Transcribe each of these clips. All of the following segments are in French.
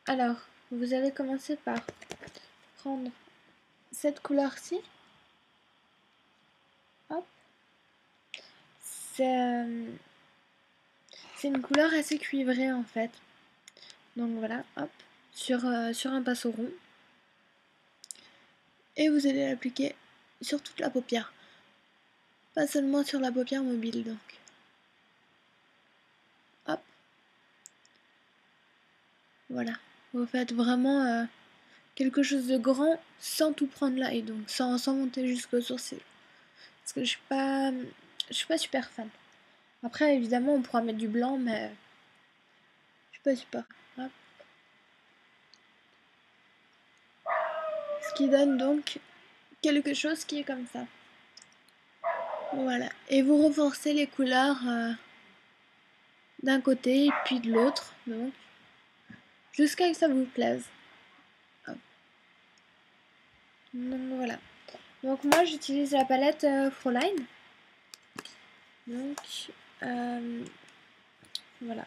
Alors, vous allez commencer par prendre cette couleur-ci. Hop. C'est une couleur assez cuivrée en fait. Donc voilà, hop, sur un pinceau rond. Et vous allez l'appliquer sur toute la paupière. Pas seulement sur la paupière mobile donc. Hop. Voilà. Vous faites vraiment quelque chose de grand sans tout prendre là et donc sans monter jusqu'au sourcil. Parce que je suis pas super fan. Après évidemment on pourra mettre du blanc mais je suis pas super. Hop. Ce qui donne donc quelque chose qui est comme ça. Voilà. Et vous renforcez les couleurs d'un côté et puis de l'autre, donc jusqu'à ce que ça vous plaise. Hop. Donc voilà. Donc moi j'utilise la palette Fraulein. Donc voilà.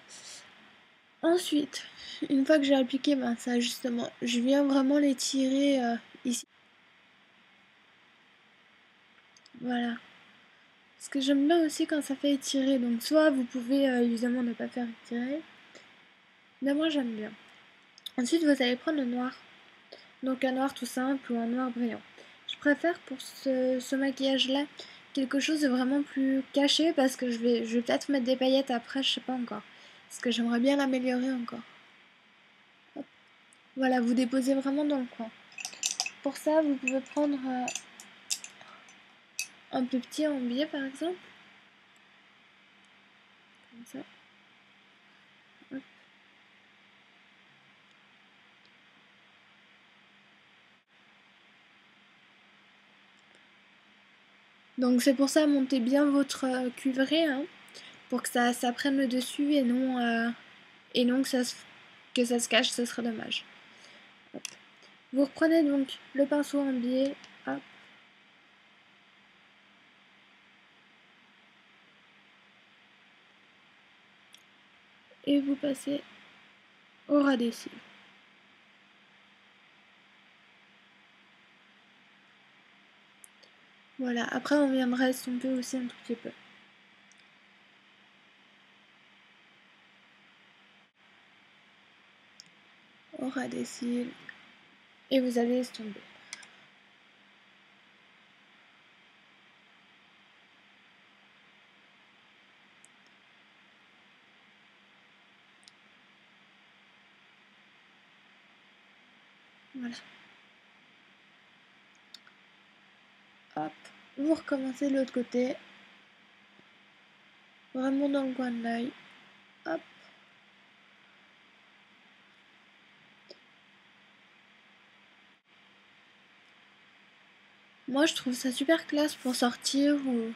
Ensuite, une fois que j'ai appliqué ça justement, je viens vraiment les tirer ici. Voilà. Ce que j'aime bien aussi quand ça fait étirer, donc soit vous pouvez évidemment ne pas faire étirer, mais moi j'aime bien. Ensuite vous allez prendre le noir, donc un noir tout simple ou un noir brillant. Je préfère pour ce maquillage là quelque chose de vraiment plus caché parce que je vais peut-être mettre des paillettes après, je sais pas encore, parce que j'aimerais bien l'améliorer encore. Hop. Voilà, vous déposez vraiment dans le coin. Pour ça vous pouvez prendre un plus petit en billet par exemple, comme ça. Hop. Donc c'est pour ça, montez bien votre cuivré hein, pour que ça prenne le dessus et non que ça se cache, ce serait dommage. Hop. Vous reprenez donc le pinceau en biais, hop. Et vous passez au ras des cils. Voilà, après on viendra estomper aussi un tout petit peu. Au ras des cils. Et vous allez estomper. Voilà. Hop. Vous recommencez de l'autre côté. Vraiment dans le coin de l'œil. Hop. Moi je trouve ça super classe pour sortir ou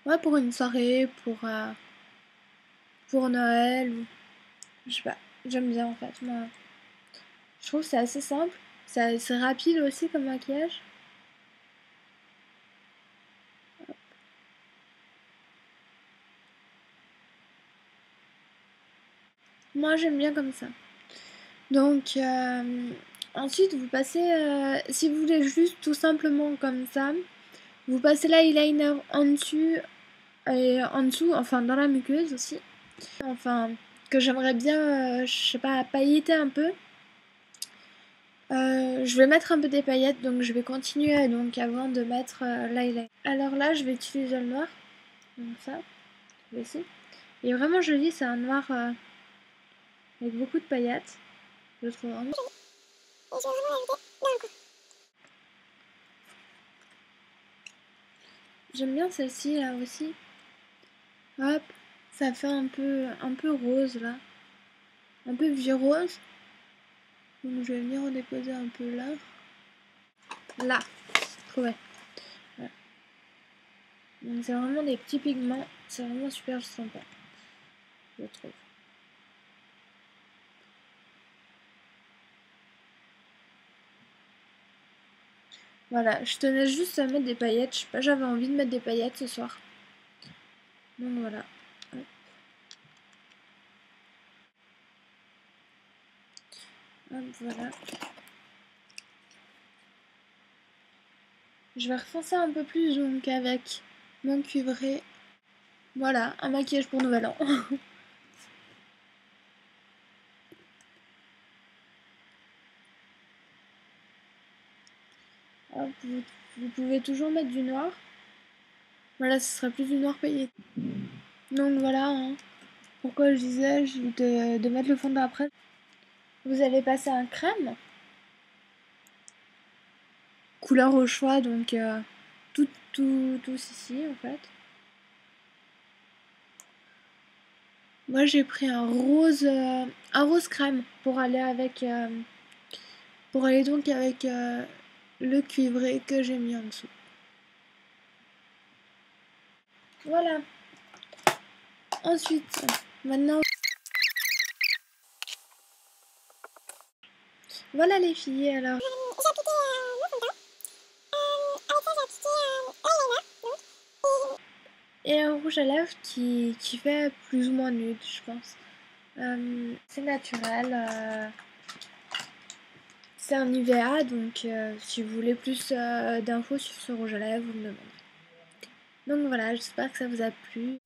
ouais, pour une soirée, pour Noël ou je sais pas. J'aime bien en fait. Moi, je trouve que c'est assez simple. C'est rapide aussi comme maquillage. Moi j'aime bien comme ça. Donc ensuite vous passez, si vous voulez juste tout simplement comme ça, vous passez l'eyeliner en dessus et en dessous, enfin dans la muqueuse aussi. Enfin que j'aimerais bien, je sais pas, pailletter un peu. Je vais mettre un peu des paillettes, donc je vais continuer donc avant de mettre l'eyeliner. Alors là je vais utiliser le noir, donc ça, ici. Il est vraiment joli, c'est un noir avec beaucoup de paillettes. Je trouve vraiment. J'aime bien celle-ci là aussi. Hop, ça fait un peu rose là. Un peu vieux rose. Donc je vais venir en déposer un peu là. Là, trouvé. Voilà. Donc c'est vraiment des petits pigments. C'est vraiment super sympa, je trouve. Voilà, je tenais juste à mettre des paillettes. Je sais pas, j'avais envie de mettre des paillettes ce soir. Donc voilà. Hop. Hop, voilà. Je vais refoncer un peu plus donc avec mon cuivré. Voilà, un maquillage pour Nouvel An. Hop, vous pouvez toujours mettre du noir. Voilà, ce sera plus du noir payé. Donc voilà, hein, pourquoi je disais de mettre le fond de teint après. Vous allez passer un crème. Couleur au choix, donc tous ici en fait. Moi j'ai pris un rose crème pour aller avec donc avec le cuivré que j'ai mis en dessous. Voilà. Ensuite, maintenant, voilà les filles. Alors, J'ai appliqué mon fond de teint. Avec ça, j'ai appliqué eyeliner. et un rouge à lèvres qui fait plus ou moins nude, je pense. C'est naturel. C'est un Nivea, donc si vous voulez plus d'infos sur ce rouge à lèvres, vous me demandez. Donc voilà, j'espère que ça vous a plu.